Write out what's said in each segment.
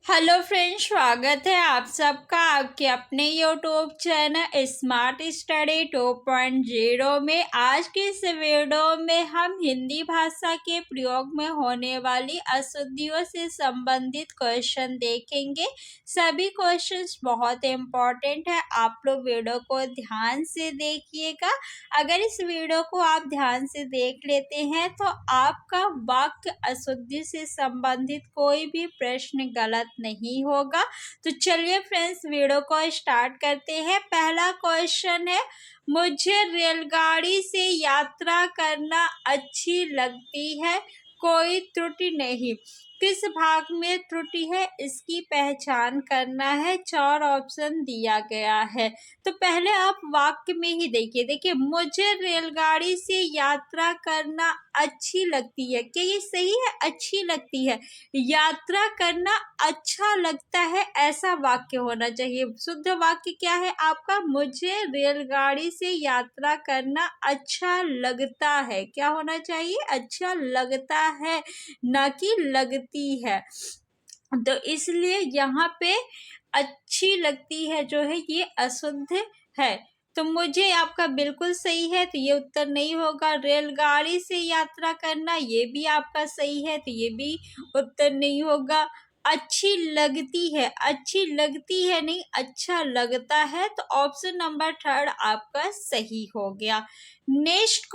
Hello friends, स्वागत है आप सबका आपके अपने यूट्यूब चैनल स्मार्ट स्टडी 2.0 में। आज के इस वीडियो में हम हिंदी भाषा के प्रयोग में होने वाली अशुद्धियों से संबंधित क्वेश्चन देखेंगे। सभी क्वेश्चंस बहुत इम्पोर्टेंट है, आप लोग वीडियो को ध्यान से देखिएगा। अगर इस वीडियो को आप ध्यान से देख लेते हैं तो आपका वाक्य अशुद्धि से संबंधित कोई भी प्रश्न गलत नहीं होगा। तो चलिए फ्रेंड्स, वीडियो को स्टार्ट करते हैं। पहला क्वेश्चन है, मुझे रेलगाड़ी से यात्रा करना अच्छी लगती है, कोई त्रुटि नहीं। किस भाग में त्रुटि है इसकी पहचान करना है। 4 ऑप्शन दिया गया है। तो पहले आप वाक्य में ही देखिए मुझे रेलगाड़ी से यात्रा करना अच्छी लगती है। क्या ये सही है? अच्छी लगती है, यात्रा करना अच्छा लगता है, ऐसा वाक्य होना चाहिए। शुद्ध वाक्य क्या है आपका? मुझे रेलगाड़ी से यात्रा करना अच्छा लगता है। क्या होना चाहिए? अच्छा लगता है, ना कि लगती है। तो इसलिए यहाँ पे अच्छी लगती है जो है ये अशुद्ध है। तो मुझे आपका बिल्कुल सही है, तो ये उत्तर नहीं होगा। रेलगाड़ी से यात्रा करना, ये भी आपका सही है, तो ये भी उत्तर नहीं होगा। अच्छी लगती है नहीं, अच्छा लगता है, तो ऑप्शन नंबर 3 आपका सही हो गया। नेक्स्ट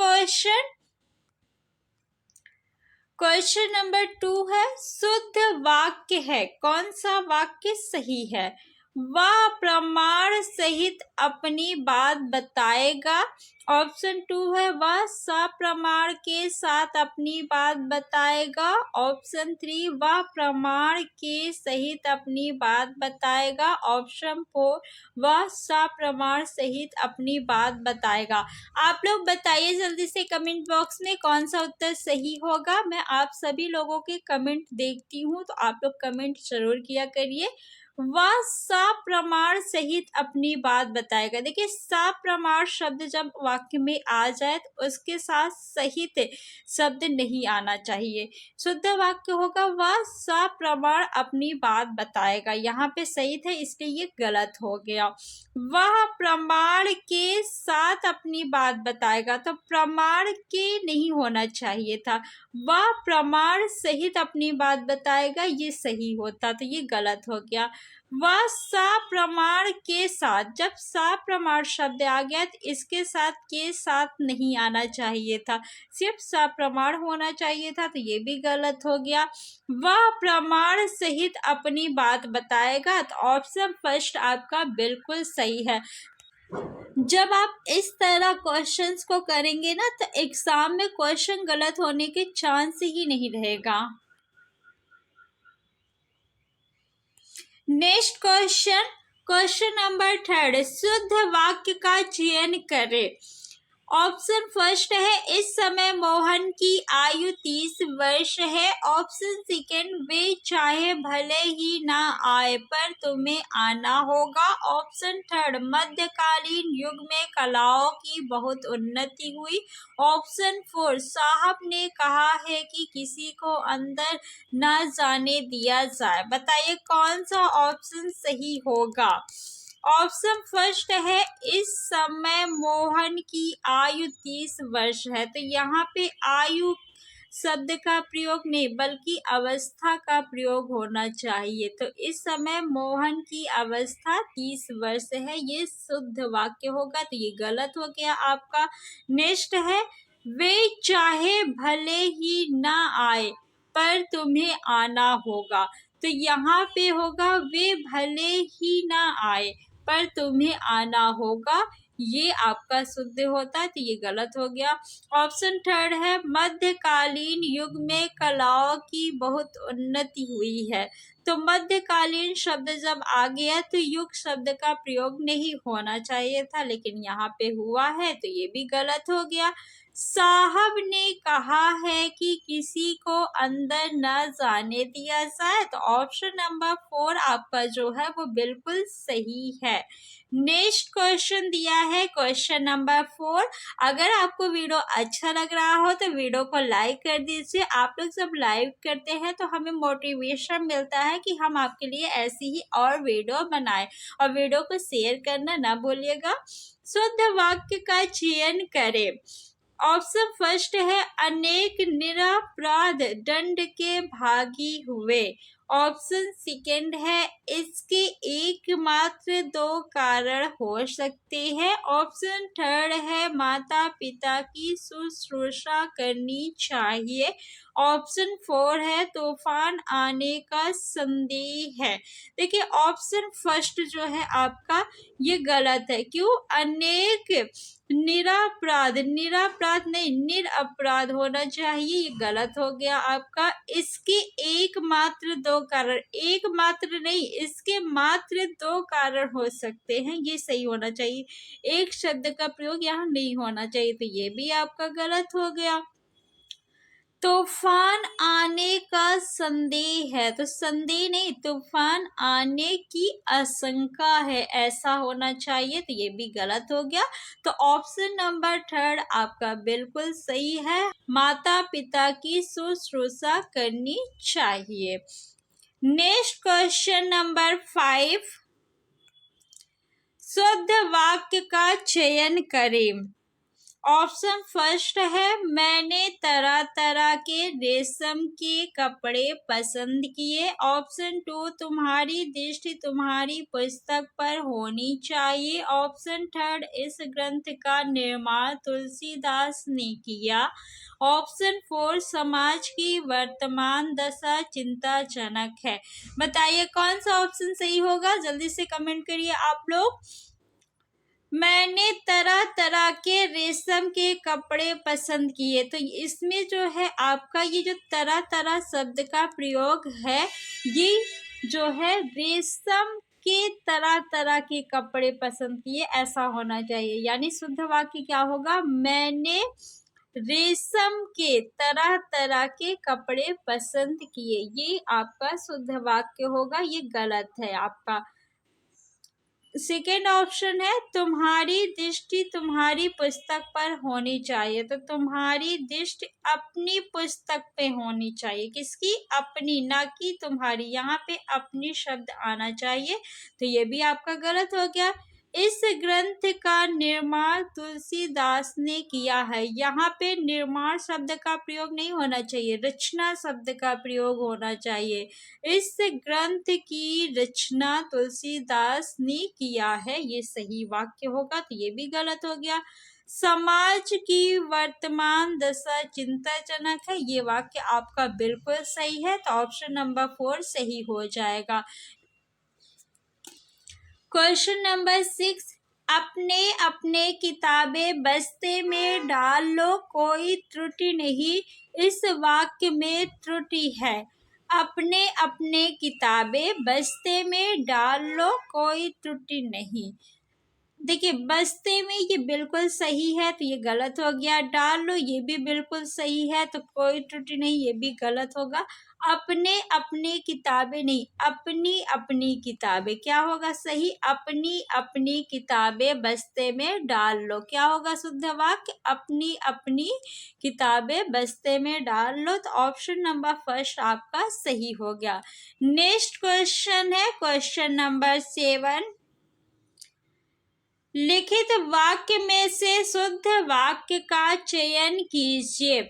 क्वेश्चन नंबर 2 है, शुद्ध वाक्य है। कौन सा वाक्य सही है? वह प्रमाण सहित अपनी बात बताएगा। ऑप्शन 2 है, वह सप्रमाण के साथ अपनी बात बताएगा। ऑप्शन 3, वह प्रमाण के सहित अपनी बात बताएगा। ऑप्शन 4, वह सप्रमाण सहित अपनी बात बताएगा। आप लोग बताइए जल्दी से कमेंट बॉक्स में कौन सा उत्तर सही होगा। मैं आप सभी लोगों के कमेंट देखती हूँ, तो आप लोग कमेंट जरूर किया करिए। वह सप्रमाण सहित अपनी बात बताएगा। देखिए, सप्रमाण शब्द जब वाक्य में आ जाए तो उसके साथ सहित शब्द नहीं आना चाहिए। शुद्ध वाक्य होगा वह सप्रमाण अपनी बात बताएगा। यहाँ पे सहित है इसलिए ये गलत हो गया। वह प्रमाण के साथ अपनी बात बताएगा, तो प्रमाण के नहीं होना चाहिए था। वह प्रमाण सहित अपनी बात बताएगा, ये सही होता, तो ये गलत हो गया। वह सप्रमाण के साथ, जब सप्रमाण शब्द आ गया तो इसके साथ के साथ नहीं आना चाहिए था, सिर्फ सप्रमाण होना चाहिए था, तो ये भी गलत हो गया। वह प्रमाण सहित अपनी बात बताएगा, तो ऑप्शन फर्स्ट आपका बिल्कुल सही है। जब आप इस तरह क्वेश्चंस को करेंगे ना तो एग्जाम में क्वेश्चन गलत होने के चांस ही नहीं रहेगा। नेक्स्ट क्वेश्चन नंबर 3, शुद्ध वाक्य का चयन करें। ऑप्शन फर्स्ट है, इस समय मोहन की आयु 30 वर्ष है। ऑप्शन सेकेंड, वे चाहे भले ही ना आए पर तुम्हें आना होगा। ऑप्शन थर्ड, मध्यकालीन युग में कलाओं की बहुत उन्नति हुई। ऑप्शन 4, साहब ने कहा है कि किसी को अंदर ना जाने दिया जाए। बताइए कौन सा ऑप्शन सही होगा। ऑप्शन फर्स्ट है, इस समय मोहन की आयु 30 वर्ष है। तो यहाँ पे आयु शब्द का प्रयोग नहीं बल्कि अवस्था का प्रयोग होना चाहिए। तो इस समय मोहन की अवस्था 30 वर्ष है, ये शुद्ध वाक्य होगा, तो ये गलत हो गया आपका। नेक्स्ट है, वे चाहे भले ही ना आए पर तुम्हें आना होगा। तो यहाँ पे होगा, वे भले ही ना आए पर तुम्हें आना होगा, ये आपका शुद्ध होता है, तो ये गलत हो गया। ऑप्शन थर्ड है, मध्यकालीन युग में कलाओं की बहुत उन्नति हुई है। तो मध्यकालीन शब्द जब आ गया तो युग शब्द का प्रयोग नहीं होना चाहिए था, लेकिन यहाँ पे हुआ है, तो ये भी गलत हो गया। साहब ने कहा है कि किसी को अंदर न जाने दिया जाए। तो ऑप्शन नंबर 4 आपका जो है वो बिल्कुल सही है। नेक्स्ट क्वेश्चन दिया है क्वेश्चन नंबर 4। अगर आपको वीडियो अच्छा लग रहा हो तो वीडियो को लाइक कर दीजिए। आप लोग जब लाइक करते हैं तो हमें मोटिवेशन मिलता है कि हम आपके लिए ऐसी ही और वीडियो बनाएं। और वीडियो को शेयर करना ना भूलिएगा। शुद्ध वाक्य का चयन करें। ऑप्शन फर्स्ट है अनेक निरपराध दंड के भागी हुए। ऑप्शन सेकंड है इसके एकमात्र 2 कारण हो सकते हैं। ऑप्शन थर्ड है माता पिता की शुश्रूषा करनी चाहिए। ऑप्शन 4 है तूफान आने का संदेह है। देखिए ऑप्शन फर्स्ट जो है आपका ये गलत है। क्यों? अनेक निरपराध, निरपराध नहीं निरपराध होना चाहिए, ये गलत हो गया आपका। इसके एकमात्र 2 कारण, एकमात्र नहीं इसके मात्र 2 कारण हो सकते हैं, ये सही होना चाहिए। एक शब्द का प्रयोग यहाँ नहीं होना चाहिए, तो ये भी आपका गलत हो गया। तूफान आने का संदेह है, तो संदेह नहीं तूफान आने की आशंका है, ऐसा होना चाहिए, तो ये भी गलत हो गया। तो ऑप्शन नंबर 3 आपका बिल्कुल सही है, माता पिता की शुश्रूषा करनी चाहिए। नेक्स्ट क्वेश्चन नंबर 5, शुद्ध वाक्य का चयन करें। ऑप्शन फर्स्ट है मैंने तरह तरह के रेशम के कपड़े पसंद किए। ऑप्शन 2 तुम्हारी दृष्टि तुम्हारी पुस्तक पर होनी चाहिए। ऑप्शन थर्ड इस ग्रंथ का निर्माण तुलसीदास ने किया। ऑप्शन 4 समाज की वर्तमान दशा चिंताजनक है। बताइए कौन सा ऑप्शन सही होगा, जल्दी से कमेंट करिए आप लोग। मैंने तरह तरह के रेशम के कपड़े पसंद किए, तो इसमें जो है आपका ये जो तरह तरह शब्द का प्रयोग है, ये जो है रेशम के तरह तरह के कपड़े पसंद किए, ऐसा होना चाहिए। यानी शुद्ध वाक्य क्या होगा, मैंने रेशम के तरह तरह के कपड़े पसंद किए, ये आपका शुद्ध वाक्य होगा, ये गलत है आपका। सेकेंड ऑप्शन है तुम्हारी दृष्टि तुम्हारी पुस्तक पर होनी चाहिए, तो तुम्हारी दृष्टि अपनी पुस्तक पे होनी चाहिए। किसकी? अपनी, ना कि तुम्हारी। यहाँ पे अपनी शब्द आना चाहिए, तो ये भी आपका गलत हो गया। इस ग्रंथ का निर्माण तुलसीदास ने किया है, यहाँ पे निर्माण शब्द का प्रयोग नहीं होना चाहिए, रचना शब्द का प्रयोग होना चाहिए। इस ग्रंथ की रचना तुलसीदास ने किया है, ये सही वाक्य होगा, तो ये भी गलत हो गया। समाज की वर्तमान दशा चिंताजनक है, ये वाक्य आपका बिल्कुल सही है, तो ऑप्शन नंबर 4 सही हो जाएगा। क्वेश्चन नंबर 6, अपने अपने किताबें बस्ते में डाल लो, कोई त्रुटि नहीं, इस वाक्य में त्रुटि है। अपने अपने किताबें बस्ते में डाल लो, कोई त्रुटि नहीं। देखिए बस्ते में ये बिल्कुल सही है, तो ये गलत हो गया। डाल लो ये भी बिल्कुल सही है, तो कोई त्रुटि नहीं, ये भी गलत होगा। अपने अपने किताबें नहीं, अपनी अपनी किताबें, क्या होगा सही? अपनी अपनी किताबें बस्ते में डाल लो, क्या होगा शुद्ध वाक्य? अपनी अपनी किताबें बस्ते में डाल लो, तो ऑप्शन नंबर फर्स्ट आपका सही हो गया। नेक्स्ट क्वेश्चन है क्वेश्चन नंबर 7, लिखित वाक्य में से शुद्ध वाक्य का चयन कीजिए।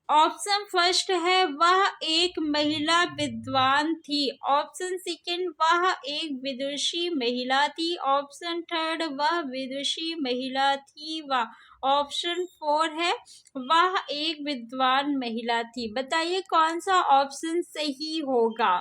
ऑप्शन फर्स्ट है वह एक महिला विद्वान थी। ऑप्शन सेकंड वह एक विदुषी महिला थी। ऑप्शन थर्ड वह विदुषी महिला थी। वह ऑप्शन 4 है वह एक विद्वान महिला थी। बताइए कौन सा ऑप्शन सही होगा।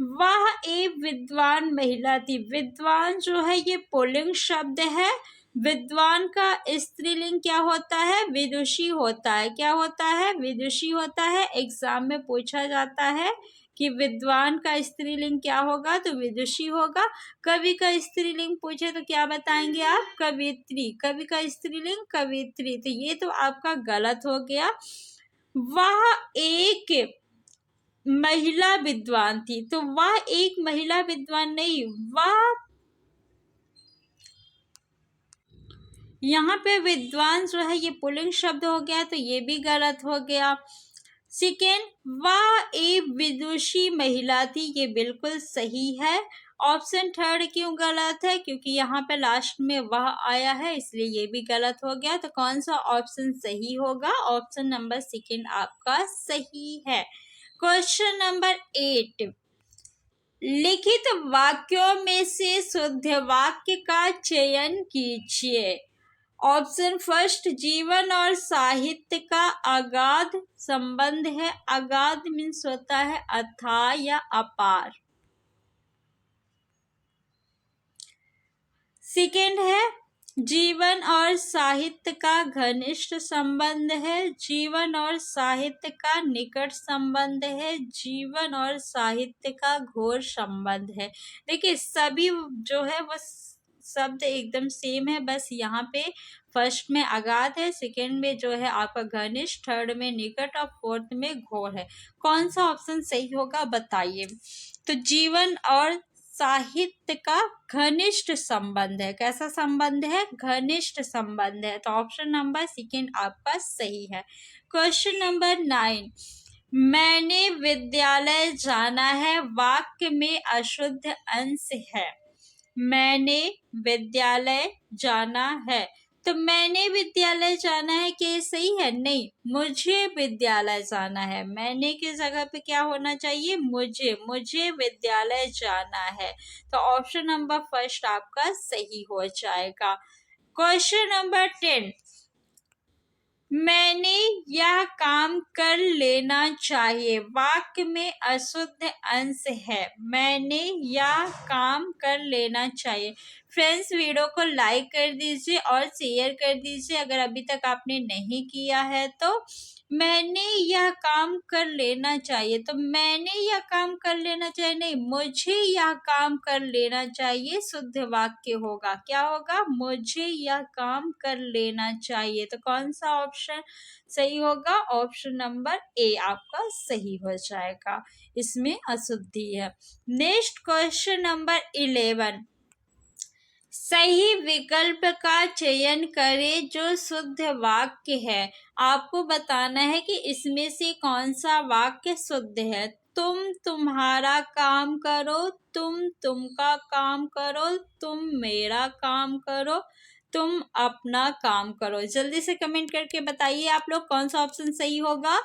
वह एक विद्वान महिला थी। विद्वान जो है ये पुल्लिंग शब्द है। विद्वान का स्त्रीलिंग क्या होता है? विदुषी होता है। क्या होता है? विदुषी होता है। एग्जाम में पूछा जाता है कि विद्वान का स्त्रीलिंग क्या होगा, तो विदुषी होगा। कवि का स्त्रीलिंग पूछे तो क्या बताएंगे आप, कवित्री। कवि का स्त्रीलिंग कवित्री, तो ये तो आपका गलत हो गया। वह एक महिला विद्वान थी, तो वह एक महिला विद्वान नहीं, वह, यहाँ पे विद्वान जो है ये पुल्लिंग शब्द हो गया, तो ये भी गलत हो गया। सेकेंड, वह एक विदुषी महिला थी, ये बिल्कुल सही है। ऑप्शन थर्ड क्यों गलत है, क्योंकि यहाँ पे लास्ट में वह आया है, इसलिए ये भी गलत हो गया। तो कौन सा ऑप्शन सही होगा, ऑप्शन नंबर सेकेंड आपका सही है। क्वेश्चन नंबर 8, लिखित वाक्यों में से शुद्ध वाक्य का चयन कीजिए। ऑप्शन फर्स्ट, जीवन और साहित्य का अगाध संबंध है। अगाध मीन्स होता है अथाह या अपार। सेकेंड है, जीवन और साहित्य का घनिष्ठ संबंध है। जीवन और साहित्य का निकट संबंध है। जीवन और साहित्य का घोर संबंध है। देखिए सभी जो है वो शब्द एकदम सेम है, बस यहाँ पे फर्स्ट में अगाध है, सेकेंड में जो है आपका घनिष्ठ, थर्ड में निकट और फोर्थ में घोर है। कौन सा ऑप्शन सही होगा बताइए। तो जीवन और साहित्य का घनिष्ठ संबंध है। कैसा संबंध है, घनिष्ठ संबंध है, तो ऑप्शन नंबर सेकेंड आपका सही है। क्वेश्चन नंबर 9, मैंने विद्यालय जाना है वाक्य में अशुद्ध अंश है। मैंने विद्यालय जाना है, तो मैंने विद्यालय जाना है क्या सही है, नहीं, मुझे विद्यालय जाना है। मैंने की जगह पे क्या होना चाहिए, मुझे विद्यालय जाना है, तो ऑप्शन नंबर फर्स्ट आपका सही हो जाएगा। क्वेश्चन नंबर 10, मैंने यह काम कर लेना चाहिए वाक्य में अशुद्ध अंश है। मैंने यह काम कर लेना चाहिए। फ्रेंड्स वीडियो को लाइक कर दीजिए और शेयर कर दीजिए अगर अभी तक आपने नहीं किया है तो। मैंने यह काम कर लेना चाहिए, तो मैंने यह काम कर लेना चाहिए नहीं, मुझे यह काम कर लेना चाहिए शुद्ध वाक्य होगा। क्या होगा, मुझे यह काम कर लेना चाहिए, तो कौन सा ऑप्शन सही होगा, ऑप्शन नंबर ए आपका सही हो जाएगा, इसमें अशुद्धि है। नेक्स्ट क्वेश्चन नंबर 11, सही विकल्प का चयन करें जो शुद्ध वाक्य है। आपको बताना है कि इसमें से कौन सा वाक्य शुद्ध है। तुम तुम्हारा काम करो, तुम का काम करो, तुम मेरा काम करो, तुम अपना काम करो। जल्दी से कमेंट करके बताइए आप लोग कौन सा ऑप्शन सही होगा।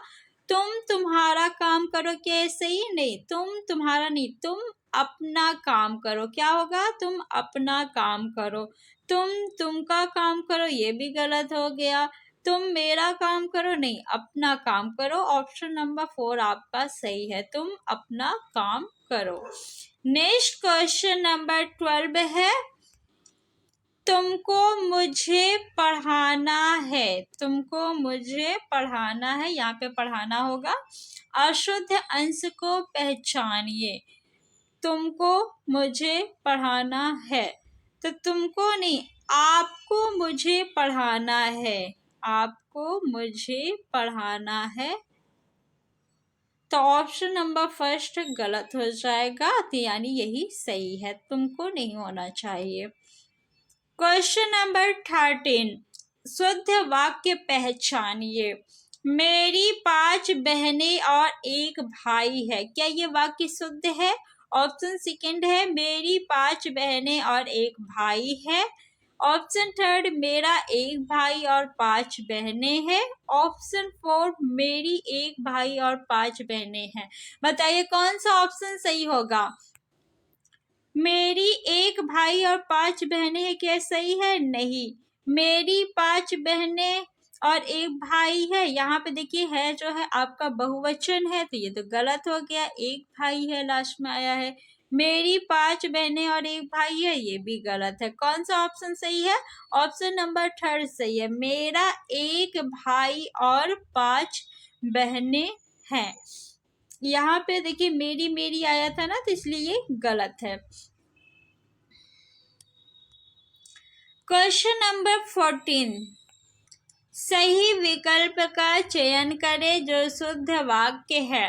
तुम तुम्हारा काम करो क्या सही, नहीं, तुम तुम्हारा नहीं, तुम अपना काम करो। क्या होगा, तुम अपना काम करो। तुम का काम करो, ये भी गलत हो गया। तुम मेरा काम करो, नहीं, अपना काम करो। ऑप्शन नंबर 4 आपका सही है, तुम अपना काम करो। नेक्स्ट क्वेश्चन नंबर 12 है, तुमको मुझे पढ़ाना है। तुमको मुझे पढ़ाना है, यहाँ पे पढ़ाना होगा। अशुद्ध अंश को पहचानिए। तुमको मुझे पढ़ाना है, तो तुमको नहीं, आपको मुझे पढ़ाना है। आपको मुझे पढ़ाना है, तो ऑप्शन नंबर फर्स्ट गलत हो जाएगा, तो यानी यही सही है, तुमको नहीं होना चाहिए। क्वेश्चन नंबर 13, शुद्ध वाक्य पहचानिए। मेरी 5 बहनें और एक भाई है। क्या ये वाक्य शुद्ध है? ऑप्शन सेकंड है, मेरी 5 बहनें और एक भाई है। ऑप्शन थर्ड, मेरा एक भाई और 5 बहनें हैं। ऑप्शन 4, मेरी एक भाई और 5 बहनें हैं। बताइए कौन सा ऑप्शन सही होगा। मेरी एक भाई और 5 बहनें हैं, क्या सही है? नहीं, मेरी 5 बहनें और एक भाई है, यहाँ पे देखिए है जो है आपका बहुवचन है, तो ये तो गलत हो गया, एक भाई है लास्ट में आया है। मेरी 5 बहनें और एक भाई है, ये भी गलत है। कौन सा ऑप्शन सही है? ऑप्शन नंबर थर्ड सही है, मेरा एक भाई और 5 बहनें हैं। यहाँ पे देखिए मेरी मेरी आया था ना, तो इसलिए ये गलत है। क्वेश्चन नंबर 14, सही विकल्प का चयन करें जो शुद्ध वाक्य है।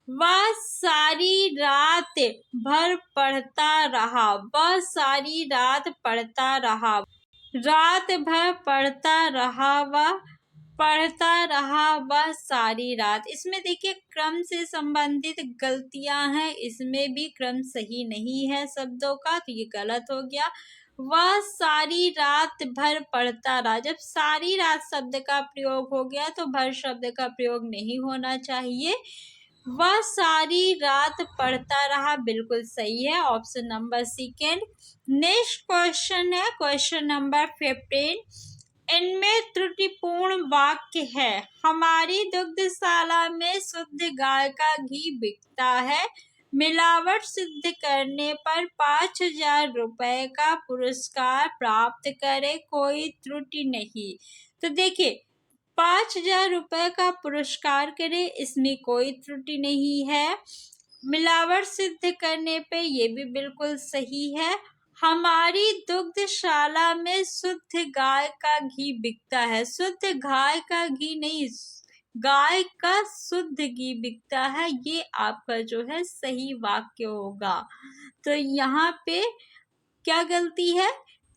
वह सारी रात भर पढ़ता रहा। वह सारी रात पढ़ता रहा। रात भर पढ़ता रहा, वह पढ़ता रहा, वह सारी रात। इसमें देखिए क्रम से संबंधित गलतियां हैं, इसमें भी क्रम सही नहीं है शब्दों का, तो ये गलत हो गया। वह सारी रात भर पढ़ता रहा। जब सारी रात शब्द का प्रयोग हो गया तो भर शब्द का प्रयोग नहीं होना चाहिए। वह सारी रात पढ़ता रहा बिल्कुल सही है, option number second. Next question है क्वेश्चन नंबर 15, इनमें त्रुटिपूर्ण वाक्य है। हमारी दुग्धशाला में शुद्ध गाय का घी बिकता है। मिलावट सिद्ध करने पर 5,000 रुपए का पुरस्कार प्राप्त करे, कोई त्रुटि नहीं। तो देखिए 5,000 रुपए का पुरस्कार करे, इसमें कोई त्रुटि नहीं है। मिलावट सिद्ध करने पे ये भी बिल्कुल सही है। हमारी दुग्धशाला में शुद्ध गाय का घी बिकता है। शुद्ध गाय का घी नहीं, गाय का शुद्ध घी बिकता है, ये आपका जो है सही वाक्य होगा। तो यहाँ पे क्या गलती है,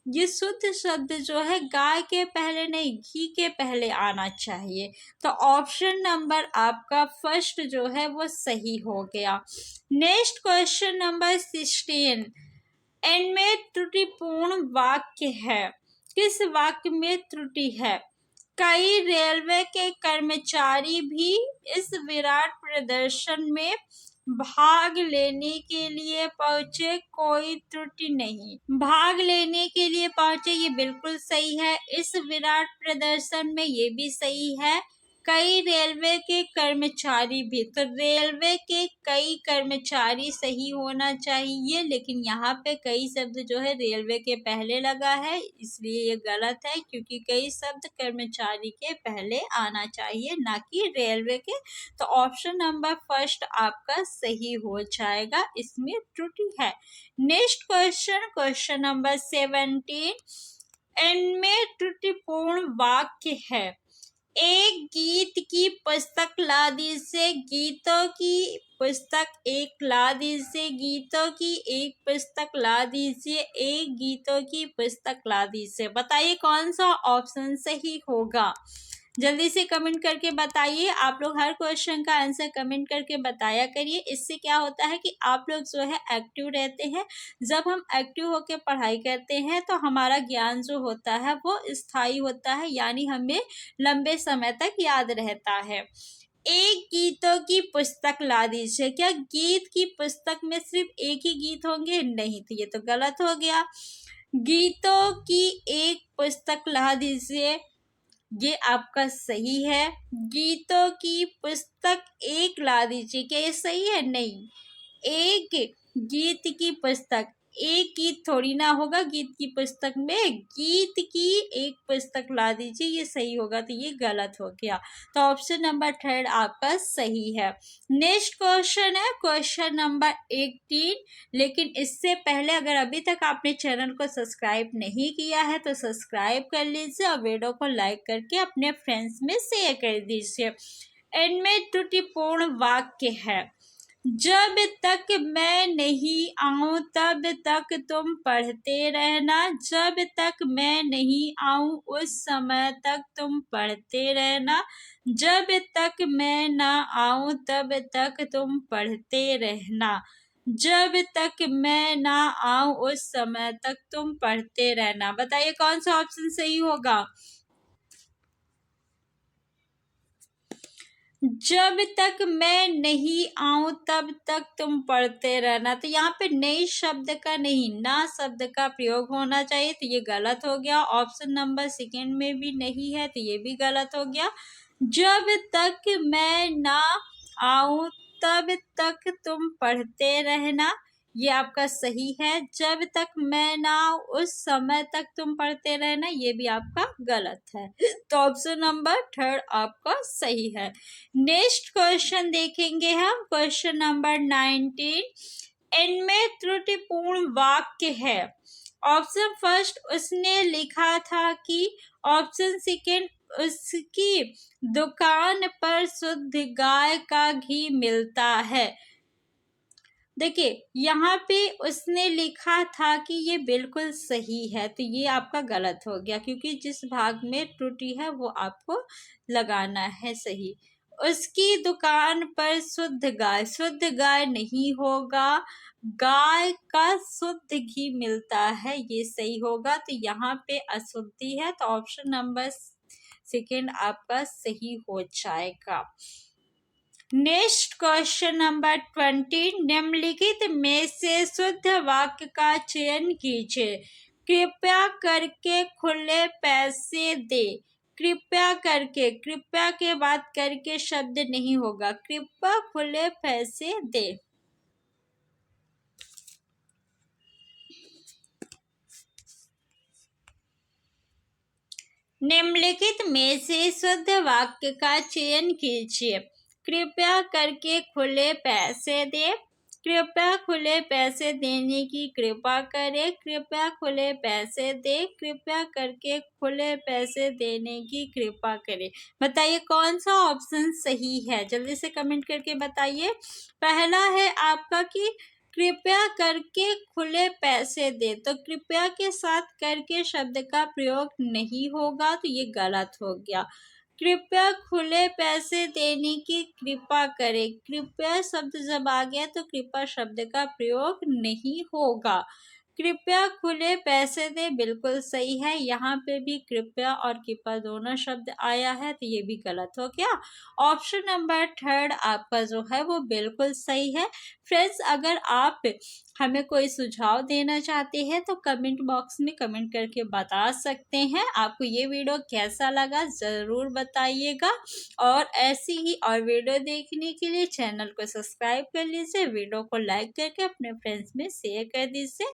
ये शुद्ध शब्द जो है गाय के पहले नहीं, घी के पहले आना चाहिए। तो ऑप्शन नंबर आपका फर्स्ट जो है वो सही हो गया। नेक्स्ट क्वेश्चन नंबर 16, इनमें त्रुटिपूर्ण वाक्य है। किस वाक्य में त्रुटि है? कई रेलवे के कर्मचारी भी इस विराट प्रदर्शन में भाग लेने के लिए पहुंचे, कोई त्रुटि नहीं। भाग लेने के लिए पहुंचे, ये बिल्कुल सही है। इस विराट प्रदर्शन में, ये भी सही है। कई रेलवे के कर्मचारी भी, तो रेलवे के कई कर्मचारी सही होना चाहिए, लेकिन यहाँ पे कई शब्द जो है रेलवे के पहले लगा है, इसलिए ये गलत है, क्योंकि कई शब्द कर्मचारी के पहले आना चाहिए, ना कि रेलवे के। तो ऑप्शन नंबर फर्स्ट आपका सही हो जाएगा, इसमें त्रुटि है। नेक्स्ट क्वेश्चन क्वेश्चन नंबर 17, इनमें त्रुटिपूर्ण वाक्य है। एक गीत की पुस्तक ला दीजिए, गीतों की पुस्तक एक ला दीजिए, गीतों की एक पुस्तक ला दीजिए, एक गीतों की पुस्तक ला दीजिए। बताइए कौन सा ऑप्शन सही होगा, जल्दी से कमेंट करके बताइए। आप लोग हर क्वेश्चन का आंसर कमेंट करके बताया करिए। इससे क्या होता है कि आप लोग जो है एक्टिव रहते हैं। जब हम एक्टिव होकर पढ़ाई करते हैं तो हमारा ज्ञान जो होता है वो स्थायी होता है, यानी हमें लंबे समय तक याद रहता है। एक गीतों की पुस्तक ला दीजिए, क्या गीत की पुस्तक में सिर्फ एक ही गीत होंगे? नहीं, तो ये तो गलत हो गया। गीतों की एक पुस्तक ला दीजिए, ये आपका सही है। गीतों की पुस्तक एक ला दीजिए, क्या ये सही है? नहीं, एक गीत की पुस्तक, एक गीत थोड़ी ना होगा गीत की पुस्तक में, गीत की एक पुस्तक ला दीजिए, ये सही होगा, तो ये गलत हो गया। तो ऑप्शन नंबर थर्ड आपका सही है। नेक्स्ट क्वेश्चन है क्वेश्चन नंबर 18, लेकिन इससे पहले अगर अभी तक आपने चैनल को सब्सक्राइब नहीं किया है तो सब्सक्राइब कर लीजिए और वीडियो को लाइक करके अपने फ्रेंड्स में शेयर कर दीजिए। इनमें त्रुटिपूर्ण वाक्य है। जब तक मैं नहीं आऊं तब तक तुम पढ़ते रहना, जब तक मैं नहीं आऊं उस समय तक तुम पढ़ते रहना, जब तक मैं ना आऊं तब तक तुम पढ़ते रहना, जब तक मैं ना आऊं उस समय तक तुम पढ़ते रहना। बताइए कौन सा ऑप्शन सही होगा? जब तक मैं नहीं आऊं तब तक तुम पढ़ते रहना, तो यहाँ पे नई शब्द का नहीं, ना शब्द का प्रयोग होना चाहिए, तो ये गलत हो गया। ऑप्शन नंबर सेकेंड में भी नहीं है, तो ये भी गलत हो गया। जब तक मैं ना आऊं तब तक तुम पढ़ते रहना, ये आपका सही है। जब तक मैं ना आऊं उस समय तक तुम पढ़ते रहना, ये भी आपका गलत है। तो ऑप्शन नंबर थर्ड आपका सही है। नेक्स्ट क्वेश्चन देखेंगे हम, क्वेश्चन नंबर 19। इनमें त्रुटिपूर्ण वाक्य है। ऑप्शन फर्स्ट, उसने लिखा था कि। ऑप्शन सेकेंड, उसकी दुकान पर शुद्ध गाय का घी मिलता है। देखिए यहाँ पे उसने लिखा था कि ये बिल्कुल सही है, तो ये आपका गलत हो गया, क्योंकि जिस भाग में त्रुटि है वो आपको लगाना है सही। उसकी दुकान पर शुद्ध गाय नहीं होगा, गाय का शुद्ध घी मिलता है, ये सही होगा। तो यहाँ पे अशुद्धि है, तो ऑप्शन नंबर सेकेंड आपका सही हो जाएगा। Next question number 20। निम्नलिखित में से शुद्ध वाक्य का चयन कीजिए। कृपया करके खुले पैसे दे। कृपया करके, कृपया के बाद करके शब्द नहीं होगा, कृपया खुले पैसे दे। निम्नलिखित में से शुद्ध वाक्य का चयन कीजिए। कृपया करके खुले पैसे दे। कृपया खुले पैसे देने की कृपा करें। कृपया खुले पैसे दे। कृपया करके खुले पैसे देने की कृपा करें। बताइए कौन सा ऑप्शन सही है, जल्दी से कमेंट करके बताइए। पहला है आपका कि कृपया करके खुले पैसे दे, तो कृपया के साथ करके शब्द का प्रयोग नहीं होगा, तो ये गलत हो गया। कृपया खुले पैसे देने की कृपा करें, कृपया शब्द जब आ गया तो कृपा शब्द का प्रयोग नहीं होगा। कृपया खुले पैसे दे बिल्कुल सही है। यहाँ पे भी कृपया और कृपा दोनों शब्द आया है, तो ये भी गलत हो गया। ऑप्शन नंबर थर्ड आपका जो है वो बिल्कुल सही है। फ्रेंड्स, अगर आप हमें कोई सुझाव देना चाहते हैं तो कमेंट बॉक्स में कमेंट करके बता सकते हैं। आपको ये वीडियो कैसा लगा ज़रूर बताइएगा, और ऐसी ही और वीडियो देखने के लिए चैनल को सब्सक्राइब कर लीजिए, वीडियो को लाइक करके अपने फ्रेंड्स में शेयर कर दीजिए।